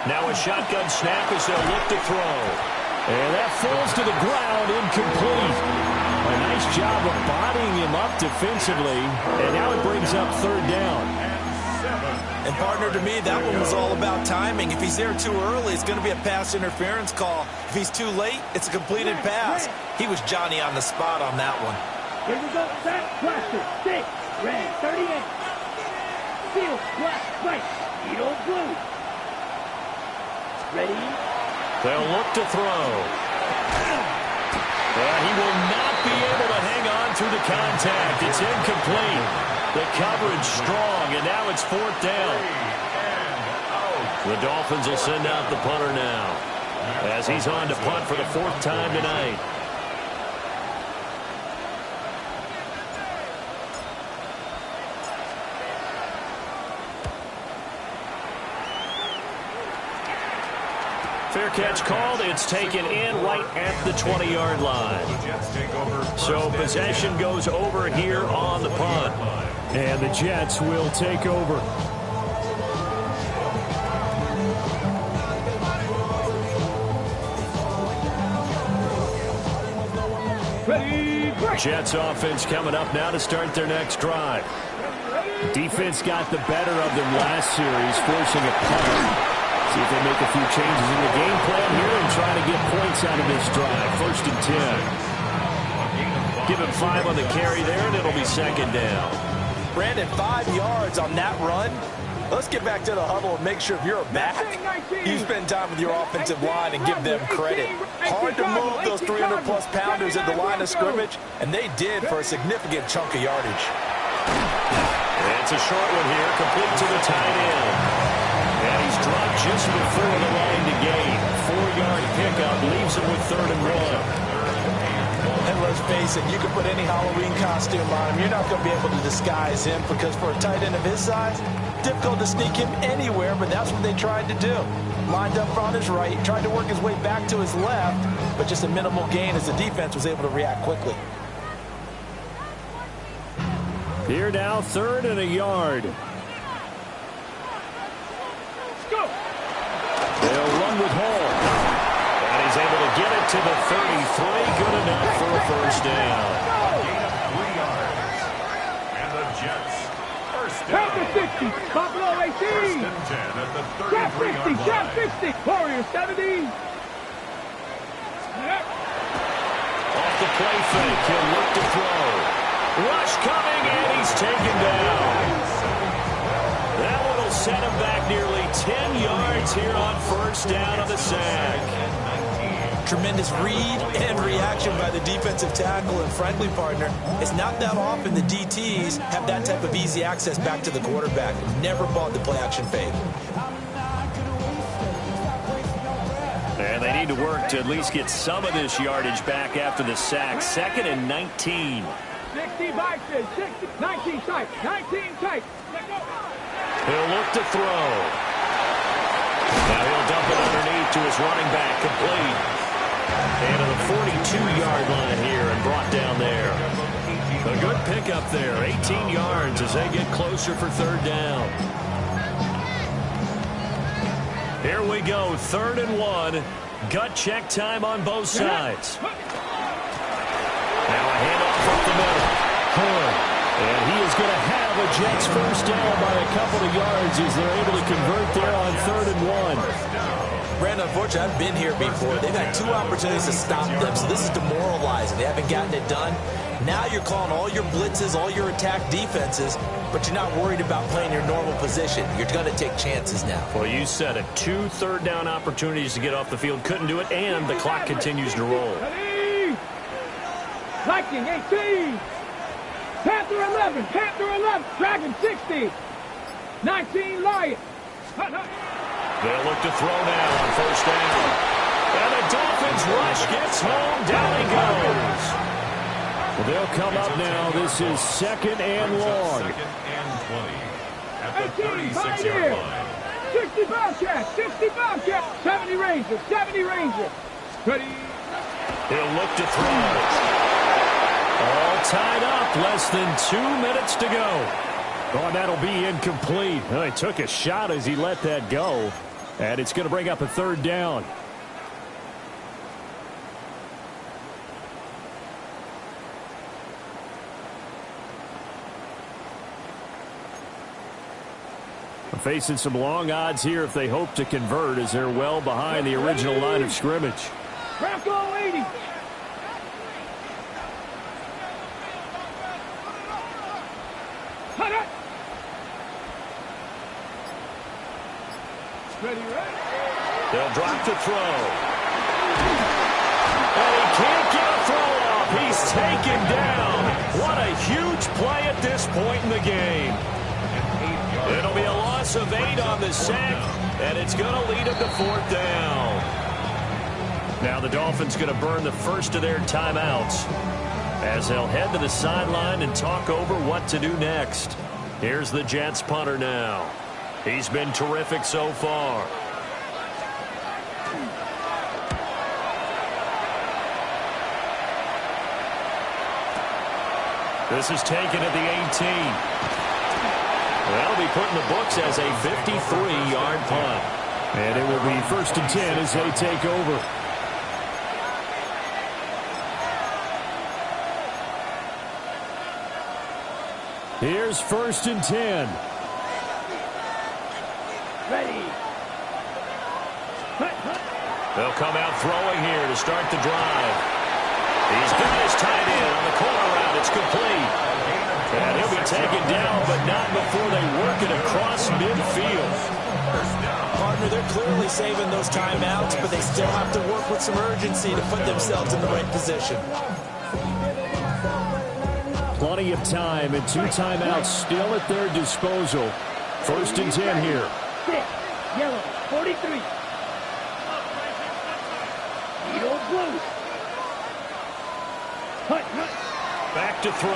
Speaker 2: Now a shotgun snap as they'll look to throw. And that falls to the ground, incomplete. A nice job of bodying him up defensively. And now it brings up 3rd down.
Speaker 4: And partner, to me, that one was all about timing. If he's there too early, it's going to be a pass interference call. If he's too late, it's a completed pass. He was Johnny on the spot on that one.
Speaker 3: Here we go, set, cluster, 6, red, 38. Field, black, white, Edo blue. Ready?
Speaker 2: They'll look to throw. He will not be able to hang on through the contact. It's incomplete. The coverage strong, and now it's 4th down. The Dolphins will send out the punter now as he's on to punt for the 4th time tonight. Fair catch called. It's taken in right at the 20-yard line. So possession goes over here on the punt. And the Jets will take over. Jets offense coming up now to start their next drive. Defense got the better of them last series, forcing a punt. See if they make a few changes in the game plan here and try to get points out of this drive. 1st and 10. Give him 5 on the carry there, and it'll be 2nd down.
Speaker 4: Brandon, 5 yards on that run. Let's get back to the huddle and make sure if you're a back, you spend time with your offensive line and give them credit. Hard to move those 300-plus pounders at the line of scrimmage, and they did for a significant chunk of yardage.
Speaker 2: It's a short one here, complete to the tight end. And he's dropped just before the line to gain. 4-yard pickup leaves him with 3rd and 1.
Speaker 4: And let's face it, you can put any Halloween costume on him. You're not going to be able to disguise him because for a tight end of his size, difficult to sneak him anywhere, but that's what they tried to do. Lined up on his right, tried to work his way back to his left, but just a minimal gain as the defense was able to react quickly.
Speaker 2: Here now, 3rd and a yard. They'll run with Hall. And he's able to get it to the 33. Good enough for a 1st down.
Speaker 6: Gain of 3 yards. And the Jets. 1st down.
Speaker 3: Count the 60. Buffalo 18.
Speaker 6: 1st and 10 at the 33-yard line.
Speaker 3: Shot 50. Warriors 70.
Speaker 2: Off the play fake. He'll look to throw. Rush coming, and he's taken down. That one will set him back nearly 10 yards here on 1st down on the sack.
Speaker 4: Tremendous read and reaction by the defensive tackle, and frankly, partner, it's not that often the DTs have that type of easy access back to the quarterback. Never bought the play-action fake.
Speaker 2: need to work to at least get some of this yardage back after the sack. 2nd and 19.
Speaker 3: 60 boxes, 60, 19 tight, 19 tight.
Speaker 2: He'll look to throw. Now he'll dump it underneath to his running back, complete. And to the 42-yard line here and brought down there. A good pickup there, 18 yards as they get closer for 3rd down. Here we go, 3rd and 1. Gut check time on both sides. Now a handoff up the middle. And he is going to have a Jets first down by a couple of yards as they're able to convert there on 3rd and 1.
Speaker 4: Brandon, unfortunately, I've been here before. They've had 2 opportunities to stop them, so this is demoralizing. They haven't gotten it done. Now you're calling all your blitzes, all your attack defenses, but you're not worried about playing your normal position. You're going to take chances now.
Speaker 2: Well, you said it. 2 third-down opportunities to get off the field. Couldn't do it, and the clock continues to roll.
Speaker 3: Viking 18. Panther 11. Panther 11. Dragon 60. 19 Lion.
Speaker 2: They'll look to throw now on 1st down. And the Dolphins rush gets home. Down he goes.
Speaker 7: Well, they'll come up now. This is 2nd and long.
Speaker 6: 2nd and 20 at the 36-yard line.
Speaker 3: 60 Bobcat. 60 Bobcat. 70 Ranger. 70 Ranger. Ready.
Speaker 2: He'll look to throw. All tied up. Less than 2 minutes to go.
Speaker 7: Oh, that'll be incomplete. Well, he took a shot as he let that go. And it's going to bring up a 3rd down. Facing some long odds here if they hope to convert as they're well behind the original line of scrimmage.
Speaker 3: Bronco 80. Ready, ready.
Speaker 2: They'll drop to throw. And he can't get a throw off. He's taken down. What a huge play at this point in the game. It'll be a loss of 8 on the sack, and it's going to lead him to 4th down. Now the Dolphins going to burn the first of their timeouts as they'll head to the sideline and talk over what to do next. Here's the Jets punter now. He's been terrific so far. This is taken at the 18. That'll be put in the books as a 53-yard punt.
Speaker 7: And it will be 1st and 10 as they take over. Here's 1st and 10.
Speaker 3: Ready.
Speaker 2: They'll come out throwing here to start the drive. He's got his tight end on the corner route. It's complete. And he'll be taken down, but not before they work it across midfield.
Speaker 4: Partner, they're clearly saving those timeouts, but they still have to work with some urgency to put themselves in the right position.
Speaker 7: Plenty of time and 2 timeouts still at their disposal. 1st and 10 here.
Speaker 3: 6, yellow, 43. Eagle blue.
Speaker 2: Back to throw.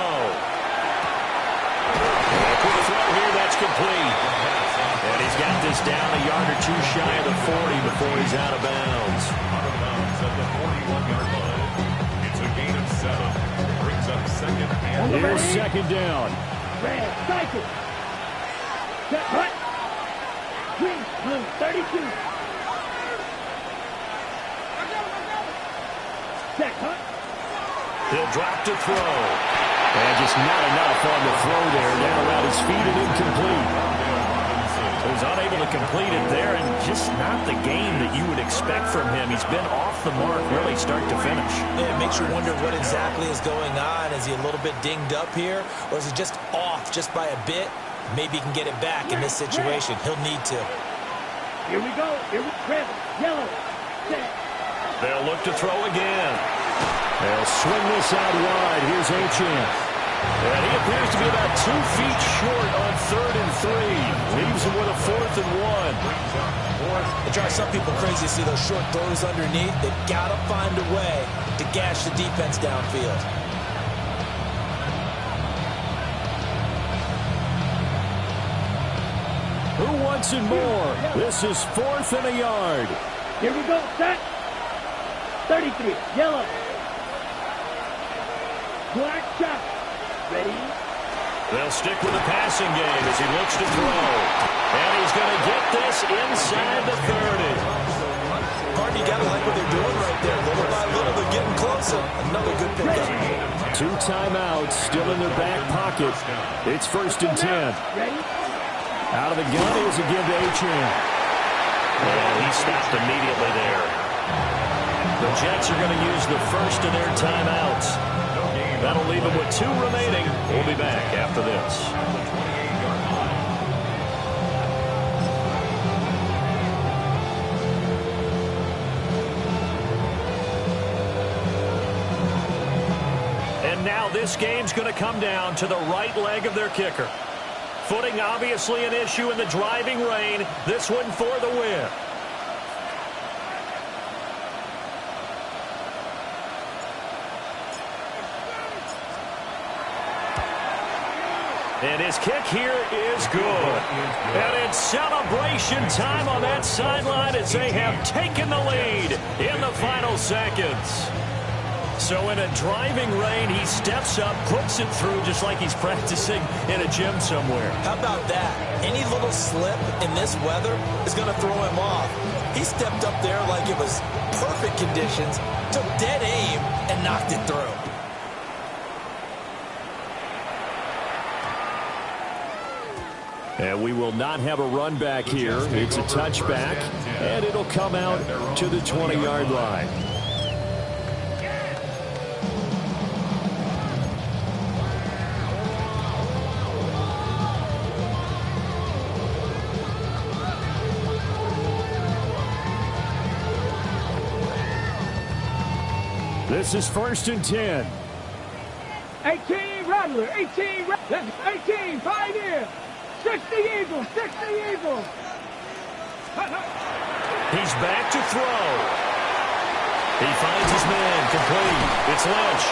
Speaker 2: Quick throw here, that's complete. And he's got this down a yard or 2 shy of the 40 before he's out of bounds.
Speaker 6: Out of bounds at the 41-yard line. It's a gain of 7. Brings up 2nd and
Speaker 7: Here's 2nd down.
Speaker 3: Red, cycle. Set, hut. Green, blue, 32. Set, hut.
Speaker 2: He'll drop to throw. And just not enough on the throw there. Down around his feet and incomplete. He was unable to complete it there, and just not the game that you would expect from him. He's been off the mark really start to finish.
Speaker 4: Yeah, it makes you wonder what exactly is going on. Is he a little bit dinged up here, or is he just off just by a bit? Maybe he can get it back in this situation. He'll need to.
Speaker 3: Here we go. Here we go. Yellow. Set.
Speaker 2: They'll look to throw again.
Speaker 7: They'll swing this out wide. Here's Achane.
Speaker 2: And he appears to be about 2 feet short on 3rd and 3. Leaves him with a 4th and 1.
Speaker 4: It drives some people crazy to see those short throws underneath. They've got to find a way to gash the defense downfield.
Speaker 2: Who wants it more? This is 4th and a yard.
Speaker 3: Here we go, set. 33, yellow. Black shot. Ready?
Speaker 2: They'll stick with the passing game as he looks to throw. And he's going to get this inside the 30.
Speaker 4: Hard, you got to like what they're doing right there. Little by little, they're getting closer. Another good pickup.
Speaker 2: 2 timeouts still in their back pocket. It's 1st and 10.
Speaker 3: Ready?
Speaker 2: Out of the gun is a give to Achane. And he stopped immediately there. The Jets are going to use the first of their timeouts. That'll leave them with 2 remaining. We'll be back after this. And now this game's going to come down to the right leg of their kicker. Footing obviously an issue in the driving rain. This one for the win. And his kick here is good. And it's celebration time on that sideline as they have taken the lead in the final seconds. So in a driving rain, he steps up, puts it through just like he's practicing in a gym somewhere.
Speaker 4: How about that? Any little slip in this weather is going to throw him off. He stepped up there like it was perfect conditions, took dead aim, and knocked it through.
Speaker 2: And we will not have a run back here. It's a touchback, and it'll come out to the 20-yard line. This is 1st and 10.
Speaker 3: 18, Rattler, 18, 18, 5 in. 60 Eagles, 60 Eagles.
Speaker 2: He's back to throw. He finds his man complete. It's Lynch.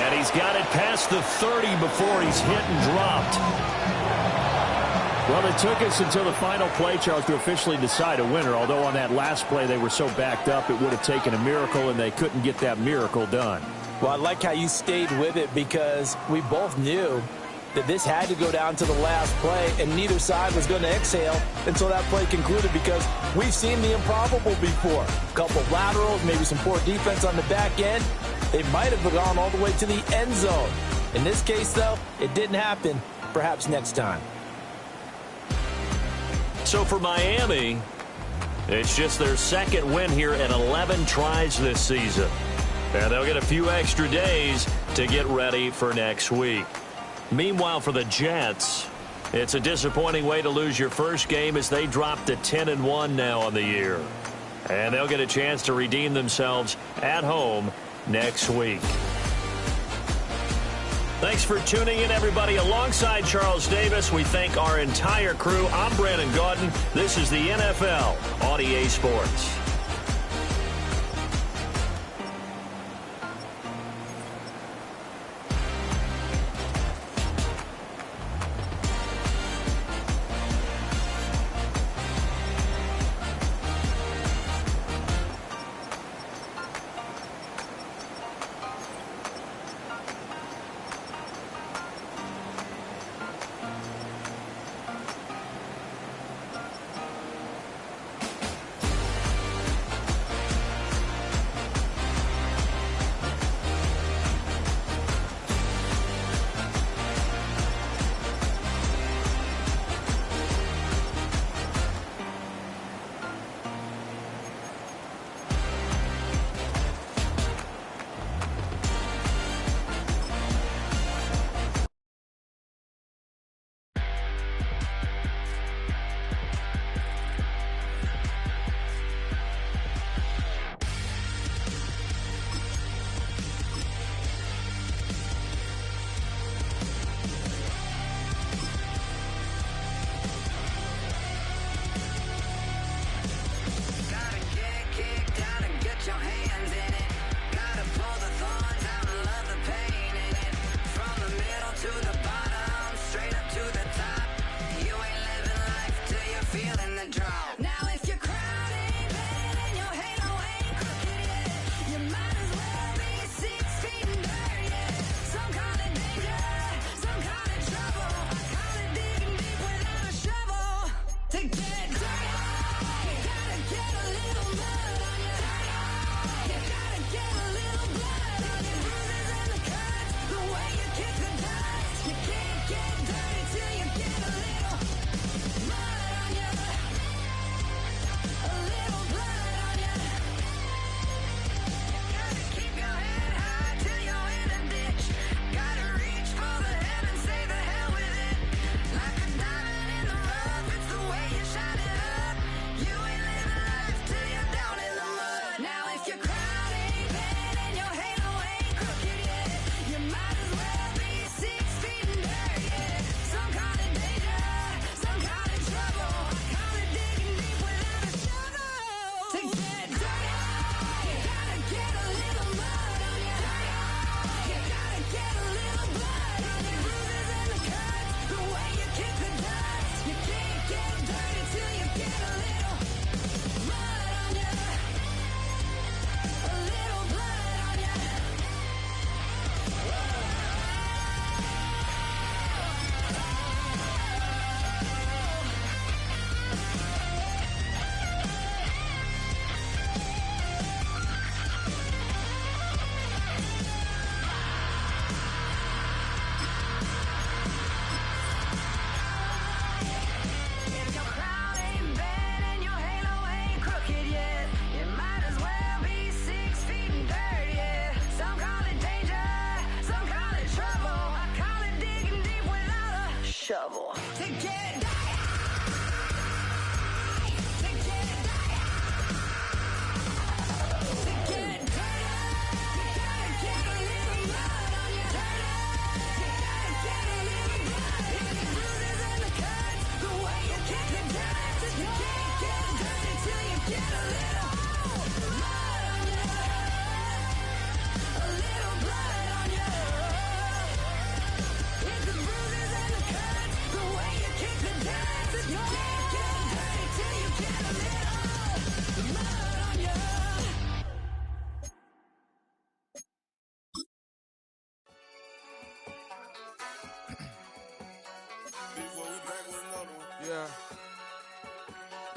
Speaker 2: And he's got it past the 30 before he's hit and dropped. Well, it took us until the final play, Charles, to officially decide a winner, although on that last play they were so backed up it would have taken a miracle, and they couldn't get that miracle done.
Speaker 7: Well, I like how you stayed with it because we both knew that this had to go down to the last play, and neither side was going to exhale until that play concluded because we've seen the improbable before. A couple of laterals, maybe some poor defense on the back end. They might have gone all the way to the end zone. In this case, though, it didn't happen. Perhaps next time.
Speaker 2: So for Miami, it's just their second win here at 11 tries this season. And they'll get a few extra days to get ready for next week. Meanwhile, for the Jets, it's a disappointing way to lose your first game as they drop to 10-1 now on the year. And they'll get a chance to redeem themselves at home next week. Thanks for tuning in, everybody. Alongside Charles Davis, we thank our entire crew. I'm Brandon Gaudin. This is the NFL on EA Sports.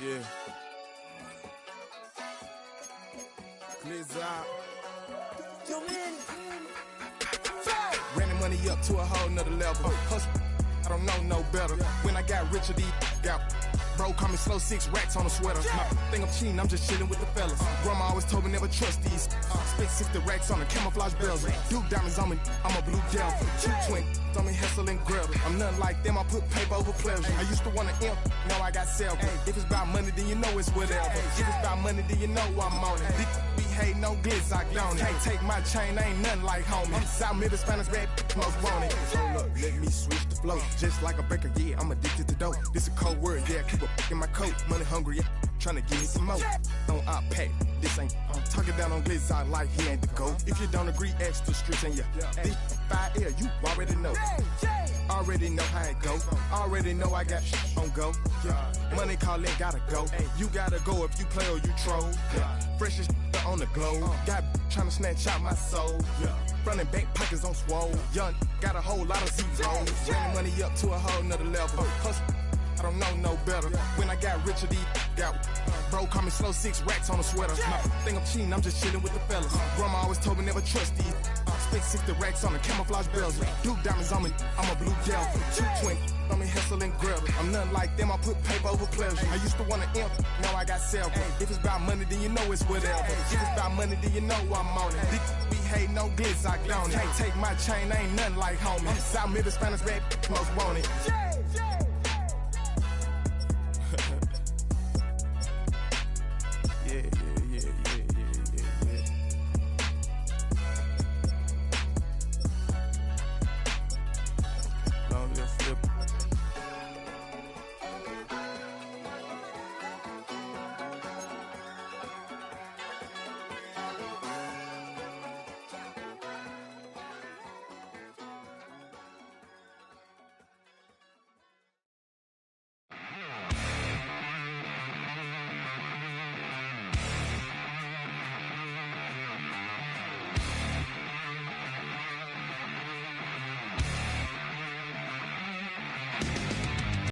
Speaker 1: Yeah. Blizzard. Running money up to a whole nother level. Hustle, I don't know no better. When I got richer, these got. Bro, call me slow, 6 racks on a sweater. My think I'm cheating, I'm just chilling with the fellas. Grandma always told me never trust these. Spent 60 racks on the camouflage bells. Duke diamonds on me, I'm a blue gel. 220 on me, Hessel and Gretel. I'm nothing like them, I put paper over pleasure. I used to want to imp, now I got self. If it's about money, then you know it's whatever. If it's about money, then you know I'm on it. Be hating on glitz, I don't it. Can't take my chain, ain't nothing like homie. South Middle Spanish red, most want it. Hold up, let me switch the flow. Just like a breaker, yeah, I'm addicted to dope. This a cold word, yeah, keep a in my coat. Money hungry, yeah, tryna give me some more. On our pack, this ain't. I'm talking down on glitz, I like he ain't the goat. If you don't agree, ask the streets and this 5 air, you already know. Already know how it go. Already know I got on go. Money calling, gotta go. You gotta go if you play or you troll. Freshest on the globe. Got tryna snatch out my soul. Running back pockets on swole. Young, got a whole lot of zeros. Running money up to a whole nother level. Hustle, I don't know no better. When I got richer, these got. Bro, call me slow, 6 racks on a sweater. My think I'm cheating, I'm just chilling with the fellas. Grandma always told me never trust these. Spent 60 racks on the camouflage bells. Duke diamonds on me, I'm a blue gel. 220 on me, Hessel and Gretel. I'm nothing like them, I put paper over pleasure. I used to want to imp, now I got self. If it's about money, then you know it's whatever. If it's about money, then you know I'm on it. Be hating on glitz, I don't it. Can't take my chain, ain't nothing like homie. South Middle Spanish red, most want it.